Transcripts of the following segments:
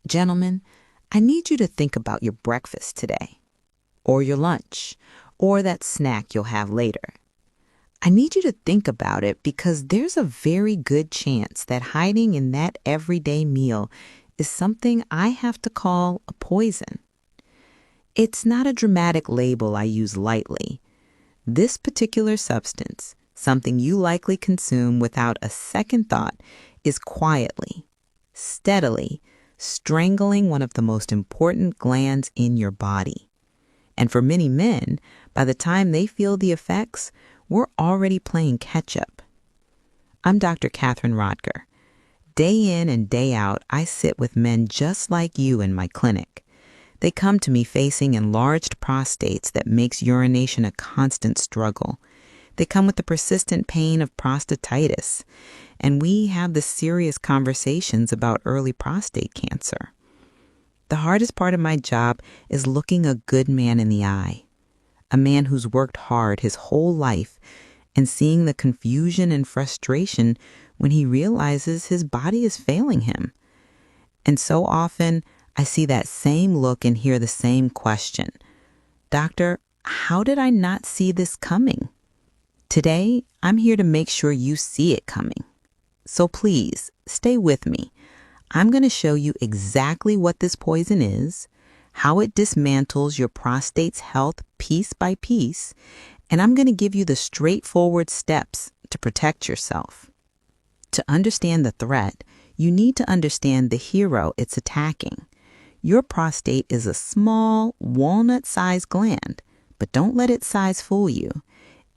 Gentlemen, I need you to think about your breakfast today, or your lunch, or that snack you'll have later. I need you to think about it because there's a very good chance that hiding in that everyday meal is something I have to call a poison. It's not a dramatic label I use lightly. This particular substance, something you likely consume without a second thought, is quietly, steadily strangling one of the most important glands in your body. And for many men, by the time they feel the effects, we're already playing catch-up. I'm Dr. Catherine Rodger. Day in and day out, I sit with men just like you in my clinic. They come to me facing enlarged prostates that makes urination a constant struggle. They come with the persistent pain of prostatitis, and we have the serious conversations about early prostate cancer. The hardest part of my job is looking a good man in the eye, a man who's worked hard his whole life, and seeing the confusion and frustration when he realizes his body is failing him. And so often, I see that same look and hear the same question. Doctor, how did I not see this coming? Today, I'm here to make sure you see it coming. So please, stay with me. I'm going to show you exactly what this poison is, how it dismantles your prostate's health piece by piece, and I'm going to give you the straightforward steps to protect yourself. To understand the threat, you need to understand the hero it's attacking. Your prostate is a small, walnut-sized gland, but don't let its size fool you.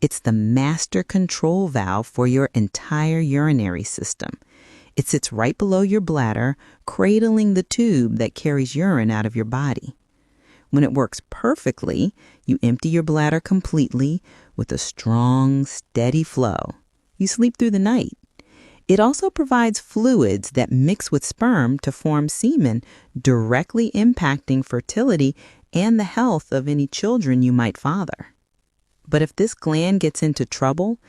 It's the master control valve for your entire urinary system. It sits right below your bladder, cradling the tube that carries urine out of your body. When it works perfectly, you empty your bladder completely with a strong, steady flow. You sleep through the night. It also provides fluids that mix with sperm to form semen, directly impacting fertility and the health of any children you might father. But if this gland gets into trouble,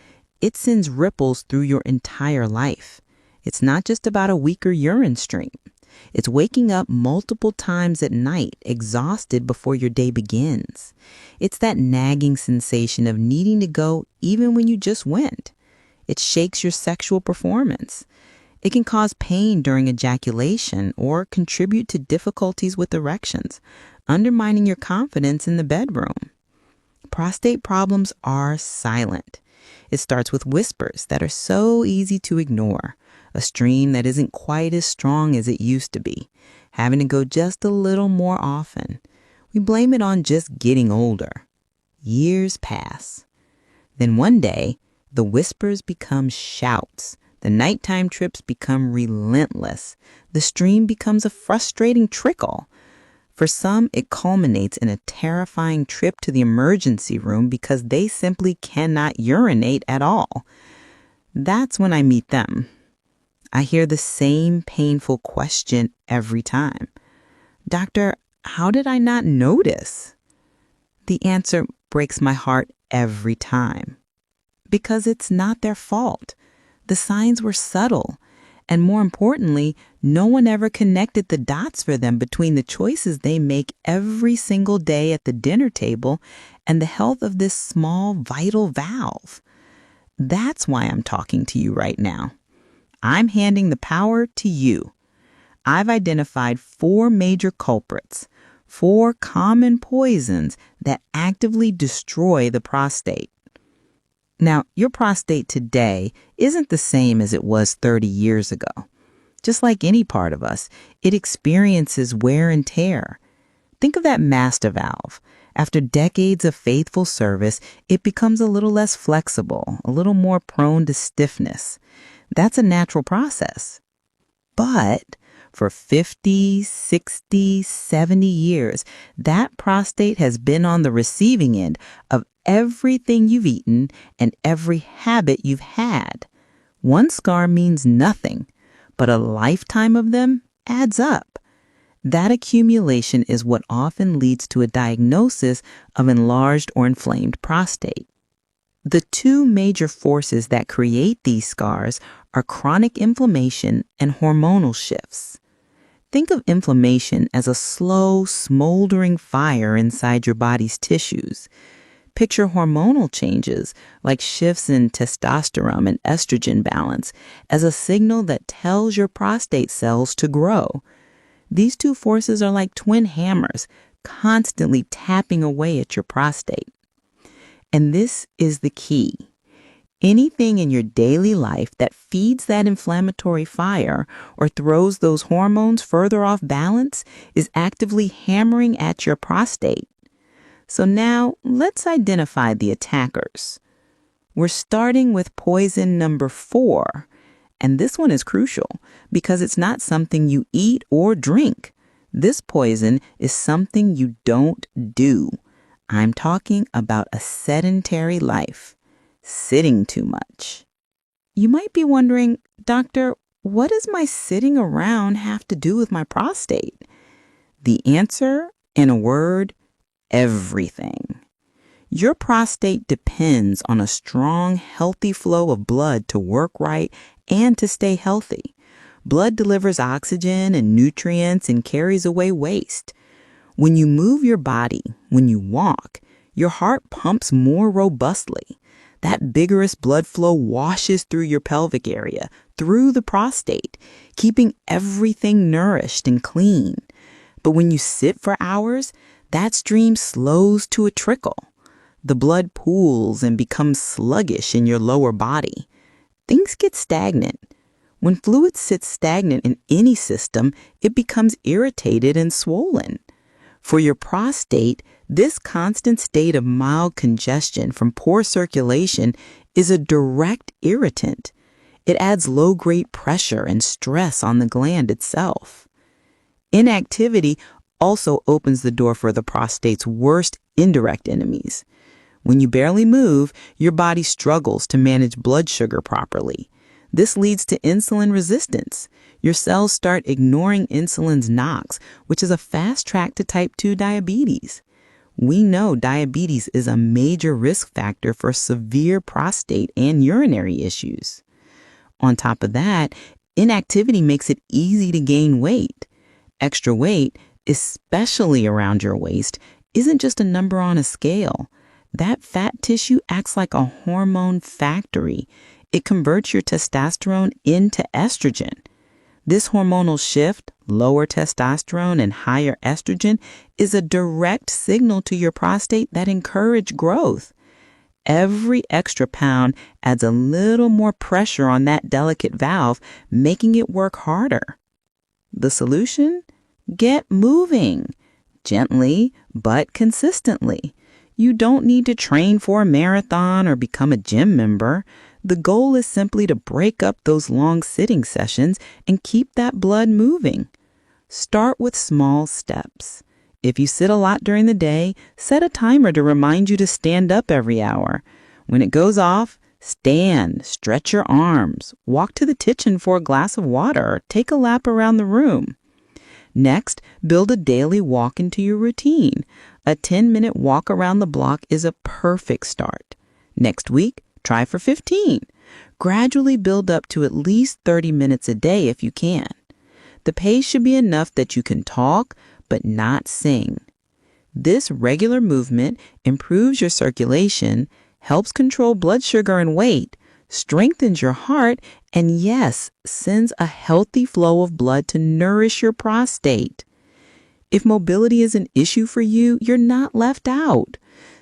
it sends ripples through your entire life. It's not just about a weaker urine stream. It's waking up multiple times at night, exhausted before your day begins. It's that nagging sensation of needing to go even when you just went. It shakes your sexual performance. It can cause pain during ejaculation or contribute to difficulties with erections, undermining your confidence in the bedroom. Prostate problems are silent. It starts with whispers that are so easy to ignore, a stream that isn't quite as strong as it used to be, having to go just a little more often. We blame it on just getting older. Years pass. Then one day, the whispers become shouts. The nighttime trips become relentless. The stream becomes a frustrating trickle. For some, it culminates in a terrifying trip to the emergency room because they simply cannot urinate at all. That's when I meet them. I hear the same painful question every time. Doctor, how did I not notice? The answer breaks my heart every time. Because it's not their fault. The signs were subtle. And more importantly, no one ever connected the dots for them between the choices they make every single day at the dinner table and the health of this small, vital valve. That's why I'm talking to you right now. I'm handing the power to you. I've identified 4 major culprits, 4 common poisons that actively destroy the prostate. Now, your prostate today isn't the same as it was 30 years ago. Just like any part of us, it experiences wear and tear. Think of that master valve. After decades of faithful service, it becomes a little less flexible, a little more prone to stiffness. That's a natural process. But for 50, 60, 70 years, that prostate has been on the receiving end of everything you've eaten and every habit you've had. One scar means nothing, but a lifetime of them adds up. That accumulation is what often leads to a diagnosis of enlarged or inflamed prostate. The 2 major forces that create these scars are chronic inflammation and hormonal shifts. Think of inflammation as a slow, smoldering fire inside your body's tissues. Picture hormonal changes, like shifts in testosterone and estrogen balance, as a signal that tells your prostate cells to grow. These two forces are like twin hammers, constantly tapping away at your prostate. And this is the key. Anything in your daily life that feeds that inflammatory fire or throws those hormones further off balance is actively hammering at your prostate. So now let's identify the attackers. We're starting with poison number 4, and this one is crucial because it's not something you eat or drink. This poison is something you don't do. I'm talking about a sedentary life. Sitting too much. You might be wondering, Doctor, what does my sitting around have to do with my prostate? The answer, in a word, everything. Your prostate depends on a strong, healthy flow of blood to work right and to stay healthy. Blood delivers oxygen and nutrients and carries away waste. When you move your body, when you walk, your heart pumps more robustly. That vigorous blood flow washes through your pelvic area, through the prostate, keeping everything nourished and clean. But when you sit for hours, that stream slows to a trickle. The blood pools and becomes sluggish in your lower body. Things get stagnant. When fluid sits stagnant in any system, it becomes irritated and swollen. For your prostate, this constant state of mild congestion from poor circulation is a direct irritant. It adds low-grade pressure and stress on the gland itself. Inactivity also opens the door for the prostate's worst indirect enemies. When you barely move, your body struggles to manage blood sugar properly. This leads to insulin resistance. Your cells start ignoring insulin's knocks, which is a fast track to type 2 diabetes. We know diabetes is a major risk factor for severe prostate and urinary issues. On top of that, inactivity makes it easy to gain weight. Extra weight, especially around your waist, isn't just a number on a scale. That fat tissue acts like a hormone factory. It converts your testosterone into estrogen. This hormonal shift, lower testosterone and higher estrogen, is a direct signal to your prostate that encourages growth. Every extra pound adds a little more pressure on that delicate valve, making it work harder. The solution? Get moving. Gently, but consistently. You don't need to train for a marathon or become a gym member. The goal is simply to break up those long sitting sessions and keep that blood moving. Start with small steps. If you sit a lot during the day, set a timer to remind you to stand up every hour. When it goes off, stand, stretch your arms, walk to the kitchen for a glass of water, or take a lap around the room. Next, build a daily walk into your routine. A 10-minute walk around the block is a perfect start. Next week, try for 15. Gradually build up to at least 30 minutes a day if you can. The pace should be enough that you can talk, but not sing. This regular movement improves your circulation, helps control blood sugar and weight, strengthens your heart, and yes, sends a healthy flow of blood to nourish your prostate. If mobility is an issue for you, you're not left out.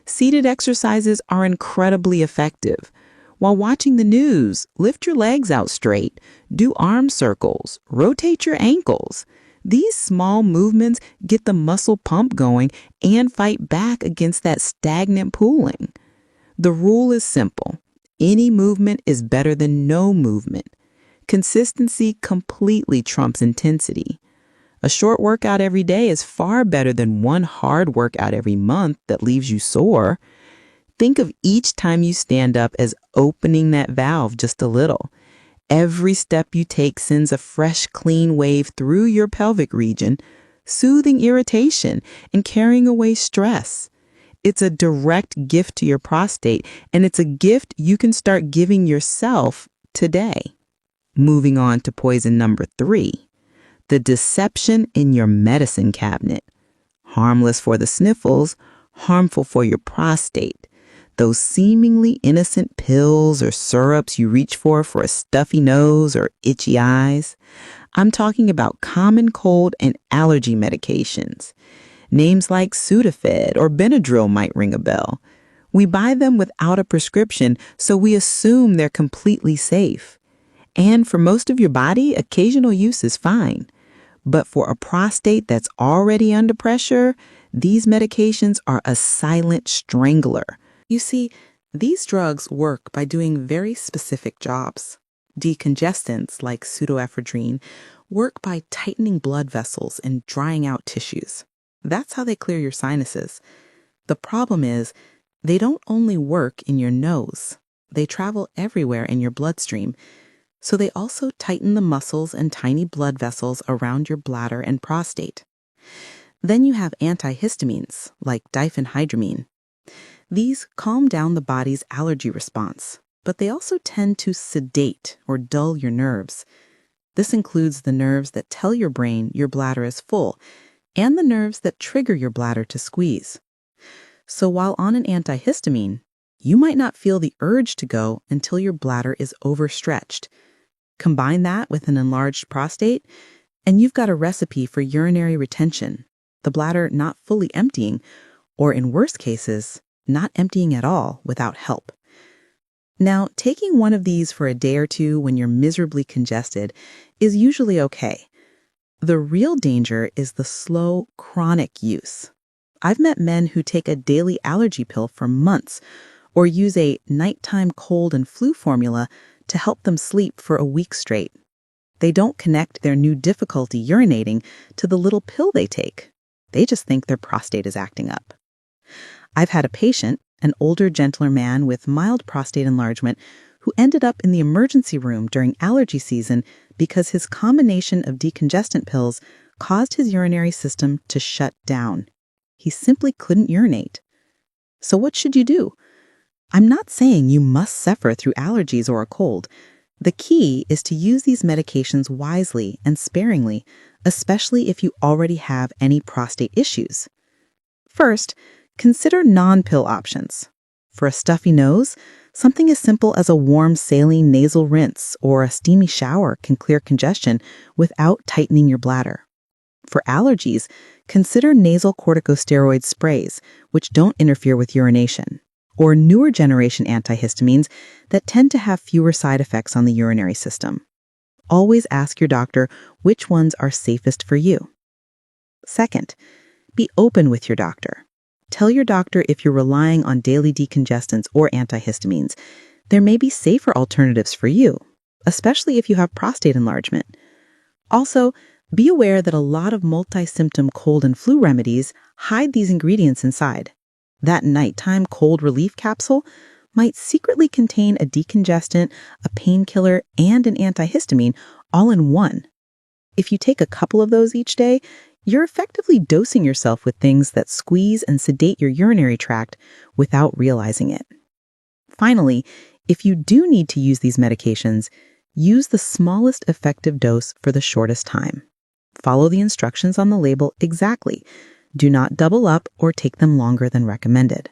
Seated exercises are incredibly effective. While watching the news, lift your legs out straight, do arm circles, rotate your ankles. These small movements get the muscle pump going and fight back against that stagnant pooling. The rule is simple. Any movement is better than no movement. Consistency completely trumps intensity. A short workout every day is far better than one hard workout every month that leaves you sore. Think of each time you stand up as opening that valve just a little. Every step you take sends a fresh, clean wave through your pelvic region, soothing irritation and carrying away stress. It's a direct gift to your prostate, and it's a gift you can start giving yourself today. Moving on to poison number 3. The deception in your medicine cabinet. Harmless for the sniffles, harmful for your prostate. Those seemingly innocent pills or syrups you reach for a stuffy nose or itchy eyes. I'm talking about common cold and allergy medications. Names like Sudafed or Benadryl might ring a bell. We buy them without a prescription, so we assume they're completely safe. And for most of your body, occasional use is fine. But for a prostate that's already under pressure, these medications are a silent strangler. You see, these drugs work by doing very specific jobs. Decongestants, like pseudoephedrine, work by tightening blood vessels and drying out tissues. That's how they clear your sinuses. The problem is, they don't only work in your nose. They travel everywhere in your bloodstream. So they also tighten the muscles and tiny blood vessels around your bladder and prostate. Then you have antihistamines, like diphenhydramine. These calm down the body's allergy response, but they also tend to sedate or dull your nerves. This includes the nerves that tell your brain your bladder is full, and the nerves that trigger your bladder to squeeze. So while on an antihistamine, you might not feel the urge to go until your bladder is overstretched. Combine that with an enlarged prostate, and you've got a recipe for urinary retention, the bladder not fully emptying, or in worst cases, not emptying at all without help. Now, taking one of these for a day or two when you're miserably congested is usually okay. The real danger is the slow, chronic use. I've met men who take a daily allergy pill for months or use a nighttime cold and flu formula to help them sleep for a week straight. They don't connect their new difficulty urinating to the little pill they take. They just think their prostate is acting up. I've had a patient, an older, gentler man with mild prostate enlargement, who ended up in the emergency room during allergy season because his combination of decongestant pills caused his urinary system to shut down. He simply couldn't urinate. So what should you do? I'm not saying you must suffer through allergies or a cold. The key is to use these medications wisely and sparingly, especially if you already have any prostate issues. First, consider non-pill options. For a stuffy nose, something as simple as a warm saline nasal rinse or a steamy shower can clear congestion without tightening your bladder. For allergies, consider nasal corticosteroid sprays, which don't interfere with urination, or newer generation antihistamines that tend to have fewer side effects on the urinary system. Always ask your doctor which ones are safest for you. Second, be open with your doctor. Tell your doctor if you're relying on daily decongestants or antihistamines. There may be safer alternatives for you, especially if you have prostate enlargement. Also, be aware that a lot of multi-symptom cold and flu remedies hide these ingredients inside. That nighttime cold relief capsule might secretly contain a decongestant, a painkiller, and an antihistamine all in one. If you take a couple of those each day, you're effectively dosing yourself with things that squeeze and sedate your urinary tract without realizing it. Finally, if you do need to use these medications, use the smallest effective dose for the shortest time. Follow the instructions on the label exactly. Do not double up or take them longer than recommended.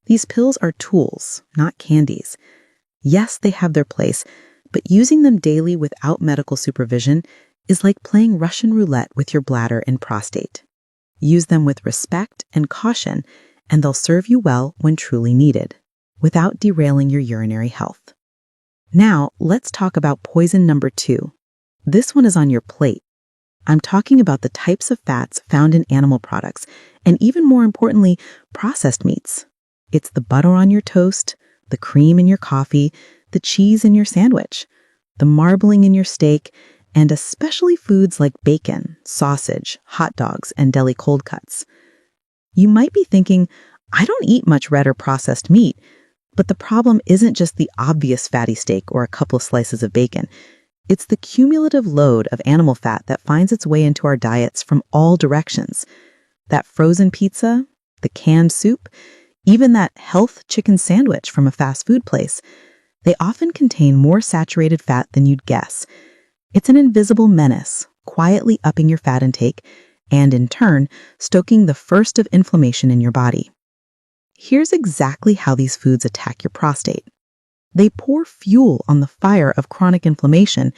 These pills are tools, not candies. Yes, they have their place, but using them daily without medical supervision is like playing Russian roulette with your bladder and prostate. Use them with respect and caution, and they'll serve you well when truly needed, without derailing your urinary health. Now, let's talk about poison number 2. This one is on your plate. I'm talking about the types of fats found in animal products, and even more importantly, processed meats. It's the butter on your toast, the cream in your coffee, the cheese in your sandwich, the marbling in your steak, and especially foods like bacon, sausage, hot dogs, and deli cold cuts. You might be thinking, I don't eat much red or processed meat, but the problem isn't just the obvious fatty steak or a couple of slices of bacon. It's the cumulative load of animal fat that finds its way into our diets from all directions. That frozen pizza, the canned soup, even that health chicken sandwich from a fast food place, they often contain more saturated fat than you'd guess. It's an invisible menace, quietly upping your fat intake and, in turn, stoking the first of inflammation in your body. Here's exactly how these foods attack your prostate. They pour fuel on the fire of chronic inflammation.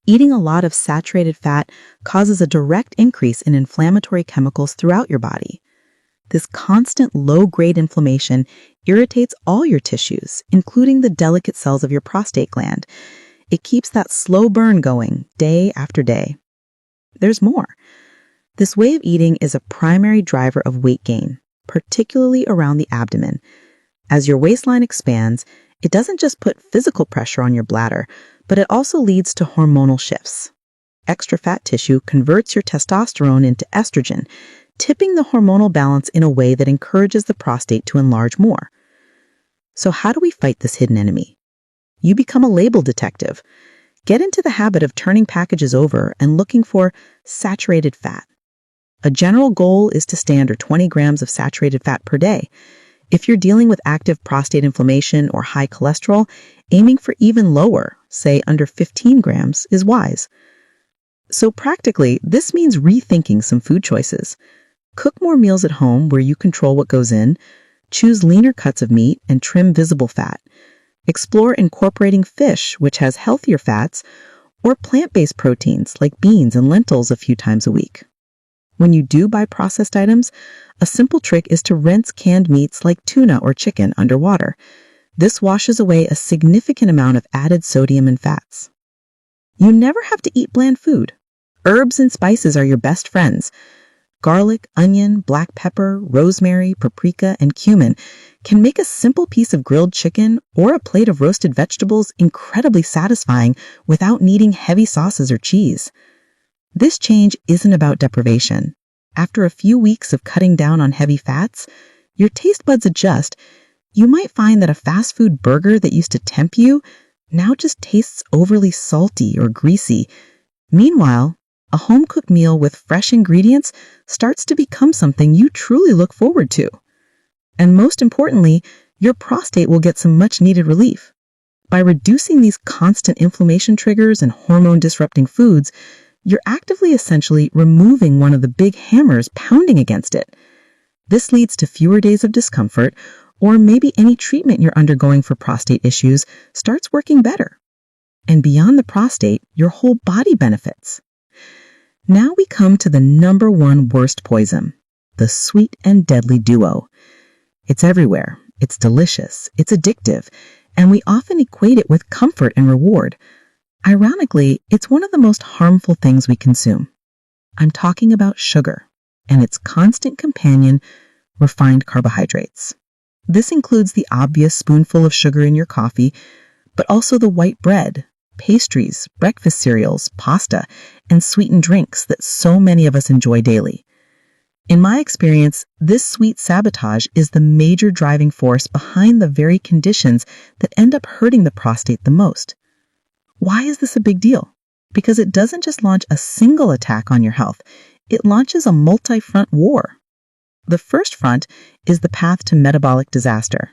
Eating a lot of saturated fat causes a direct increase in inflammatory chemicals throughout your body. This constant low-grade inflammation irritates all your tissues, including the delicate cells of your prostate gland. It keeps that slow burn going day after day. There's more. This way of eating is a primary driver of weight gain, particularly around the abdomen. As your waistline expands, it doesn't just put physical pressure on your bladder, but it also leads to hormonal shifts. Extra fat tissue converts your testosterone into estrogen, tipping the hormonal balance in a way that encourages the prostate to enlarge more. So how do we fight this hidden enemy? You become a label detective. Get into the habit of turning packages over and looking for saturated fat. A general goal is to stay under 20 grams of saturated fat per day. If you're dealing with active prostate inflammation or high cholesterol, aiming for even lower, say under 15 grams, is wise. So practically, this means rethinking some food choices. Cook more meals at home where you control what goes in, choose leaner cuts of meat and trim visible fat. Explore incorporating fish, which has healthier fats, or plant-based proteins like beans and lentils a few times a week. When you do buy processed items, a simple trick is to rinse canned meats like tuna or chicken underwater. This washes away a significant amount of added sodium and fats. You never have to eat bland food. Herbs and spices are your best friends. Garlic, onion, black pepper, rosemary, paprika, and cumin can make a simple piece of grilled chicken or a plate of roasted vegetables incredibly satisfying without needing heavy sauces or cheese. This change isn't about deprivation. After a few weeks of cutting down on heavy fats, your taste buds adjust. You might find that a fast food burger that used to tempt you now just tastes overly salty or greasy. Meanwhile, a home-cooked meal with fresh ingredients starts to become something you truly look forward to. And most importantly, your prostate will get some much-needed relief. By reducing these constant inflammation triggers and hormone-disrupting foods, you're actively essentially removing one of the big hammers pounding against it. This leads to fewer days of discomfort, or maybe any treatment you're undergoing for prostate issues starts working better. And beyond the prostate, your whole body benefits. Now we come to the number one worst poison, the sweet and deadly duo. It's everywhere, it's delicious, it's addictive, and we often equate it with comfort and reward. Ironically, it's one of the most harmful things we consume. I'm talking about sugar and its constant companion, refined carbohydrates. This includes the obvious spoonful of sugar in your coffee, but also the white bread, pastries, breakfast cereals, pasta, and sweetened drinks that so many of us enjoy daily. In my experience, this sweet sabotage is the major driving force behind the very conditions that end up hurting the prostate the most. Why is this a big deal? Because it doesn't just launch a single attack on your health, it launches a multi-front war. The first front is the path to metabolic disaster.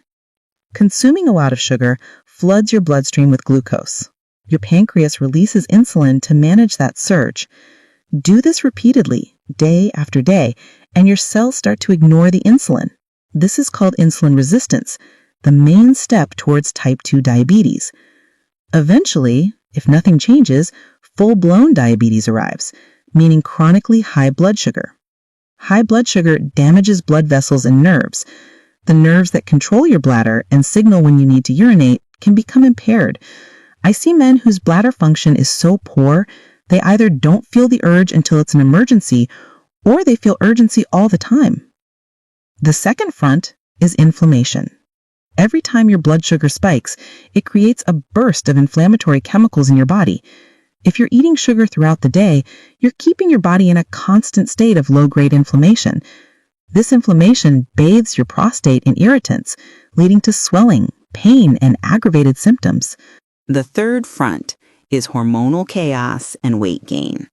Consuming a lot of sugar floods your bloodstream with glucose. Your pancreas releases insulin to manage that surge. Do this repeatedly, day after day, and your cells start to ignore the insulin. This is called insulin resistance, the main step towards type 2 diabetes. Eventually, if nothing changes, full-blown diabetes arrives, meaning chronically high blood sugar. High blood sugar damages blood vessels and nerves. The nerves that control your bladder and signal when you need to urinate can become impaired. I see men whose bladder function is so poor, they either don't feel the urge until it's an emergency, or they feel urgency all the time. The second front is inflammation. Every time your blood sugar spikes, it creates a burst of inflammatory chemicals in your body. If you're eating sugar throughout the day, you're keeping your body in a constant state of low-grade inflammation. This inflammation bathes your prostate in irritants, leading to swelling, pain, and aggravated symptoms. The third front is hormonal chaos and weight gain.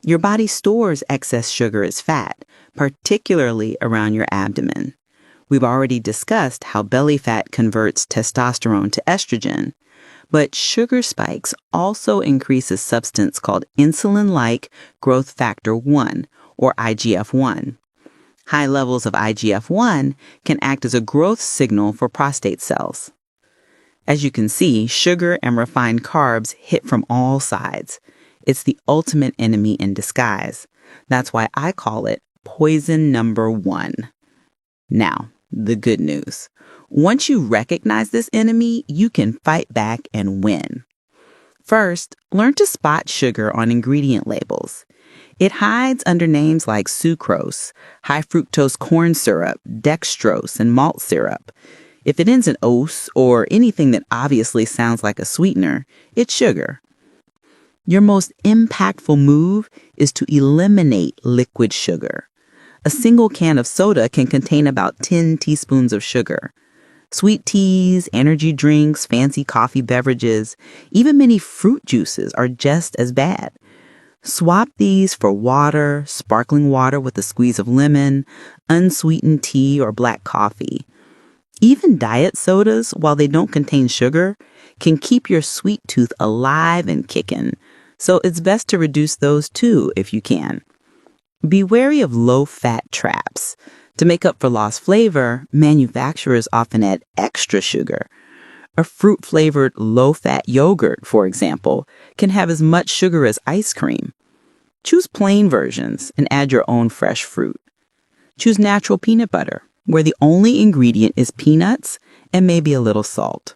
Your body stores excess sugar as fat, particularly around your abdomen. We've already discussed how belly fat converts testosterone to estrogen, But sugar spikes also increase a substance called insulin-like growth factor 1, or IGF-1. High levels of IGF-1 can act as a growth signal for prostate cells. As you can see, sugar and refined carbs hit from all sides. It's the ultimate enemy in disguise. That's why I call it poison number 1. Now, the good news. Once you recognize this enemy, you can fight back and win. First, learn to spot sugar on ingredient labels. It hides under names like sucrose, high fructose corn syrup, dextrose, and malt syrup. If it ends in ose or anything that obviously sounds like a sweetener, it's sugar. Your most impactful move is to eliminate liquid sugar. A single can of soda can contain about 10 teaspoons of sugar. Sweet teas, energy drinks, fancy coffee beverages, even many fruit juices are just as bad. Swap these for water, sparkling water with a squeeze of lemon, unsweetened tea, or black coffee. Even diet sodas, while they don't contain sugar, can keep your sweet tooth alive and kicking, so it's best to reduce those too if you can. Be wary of low-fat traps. To make up for lost flavor, manufacturers often add extra sugar. A fruit-flavored low-fat yogurt, for example, can have as much sugar as ice cream. Choose plain versions and add your own fresh fruit. Choose natural peanut butter, where the only ingredient is peanuts and maybe a little salt.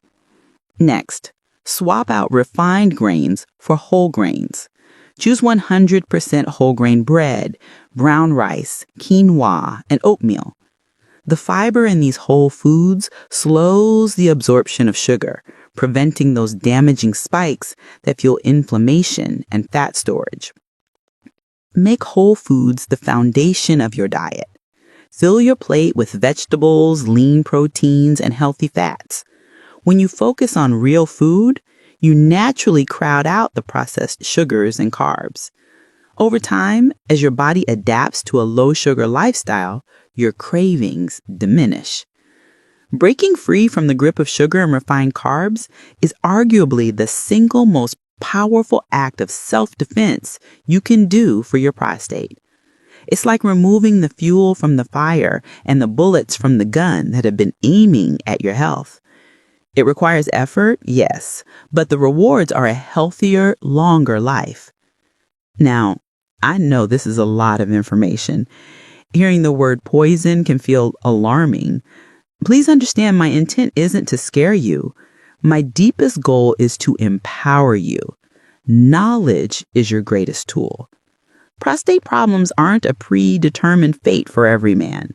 Next, swap out refined grains for whole grains. Choose 100% whole grain bread, brown rice, quinoa, and oatmeal. The fiber in these whole foods slows the absorption of sugar, preventing those damaging spikes that fuel inflammation and fat storage. Make whole foods the foundation of your diet. Fill your plate with vegetables, lean proteins, and healthy fats. When you focus on real food, you naturally crowd out the processed sugars and carbs. Over time, as your body adapts to a low-sugar lifestyle, your cravings diminish. Breaking free from the grip of sugar and refined carbs is arguably the single most powerful act of self-defense you can do for your prostate. It's like removing the fuel from the fire and the bullets from the gun that have been aiming at your health. It requires effort, yes, but the rewards are a healthier, longer life. Now, I know this is a lot of information. Hearing the word poison can feel alarming. Please understand my intent isn't to scare you. My deepest goal is to empower you. Knowledge is your greatest tool. Prostate problems aren't a predetermined fate for every man.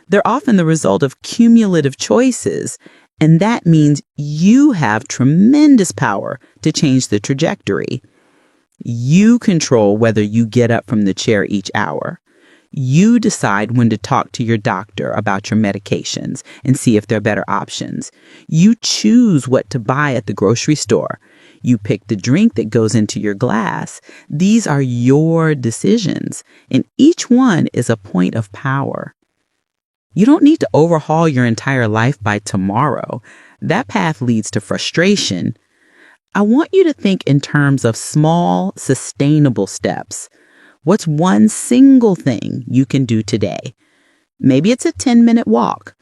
They're often the result of cumulative choices, and that means you have tremendous power to change the trajectory. You control whether you get up from the chair each hour. You decide when to talk to your doctor about your medications and see if there are better options. You choose what to buy at the grocery store. You pick the drink that goes into your glass. These are your decisions, and each one is a point of power. You don't need to overhaul your entire life by tomorrow. That path leads to frustration. I want you to think in terms of small, sustainable steps. What's one single thing you can do today? Maybe it's a 10-minute walk.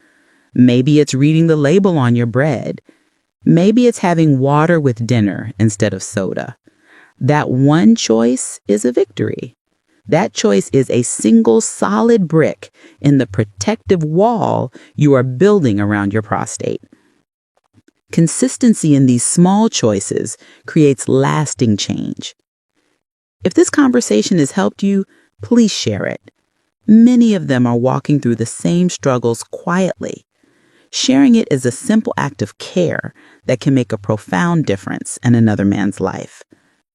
Maybe it's reading the label on your bread. Maybe it's having water with dinner instead of soda. That one choice is a victory. That choice is a single solid brick in the protective wall you are building around your prostate. Consistency in these small choices creates lasting change. If this conversation has helped you, please share it. Many of them are walking through the same struggles quietly. Sharing it is a simple act of care that can make a profound difference in another man's life.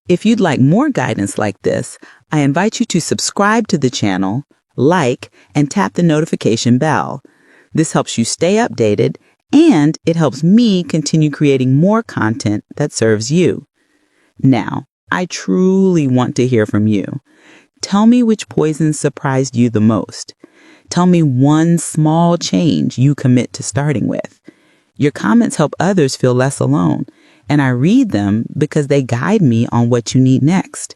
If you'd like more guidance like this, I invite you to subscribe to the channel, like, and tap the notification bell. This helps you stay updated, and it helps me continue creating more content that serves you. Now, I truly want to hear from you. Tell me which poison surprised you the most. Tell me one small change you commit to starting with. Your comments help others feel less alone, and I read them because they guide me on what you need next.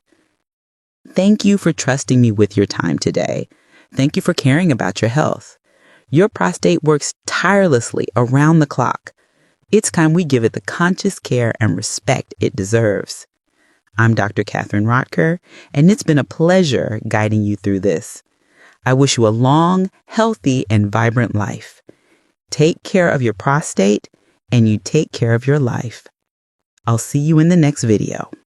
Thank you for trusting me with your time today. Thank you for caring about your health. Your prostate works tirelessly around the clock. It's time we give it the conscious care and respect it deserves. I'm Dr. Catherine Rotker, and it's been a pleasure guiding you through this. I wish you a long, healthy, and vibrant life. Take care of your prostate, and you take care of your life. I'll see you in the next video.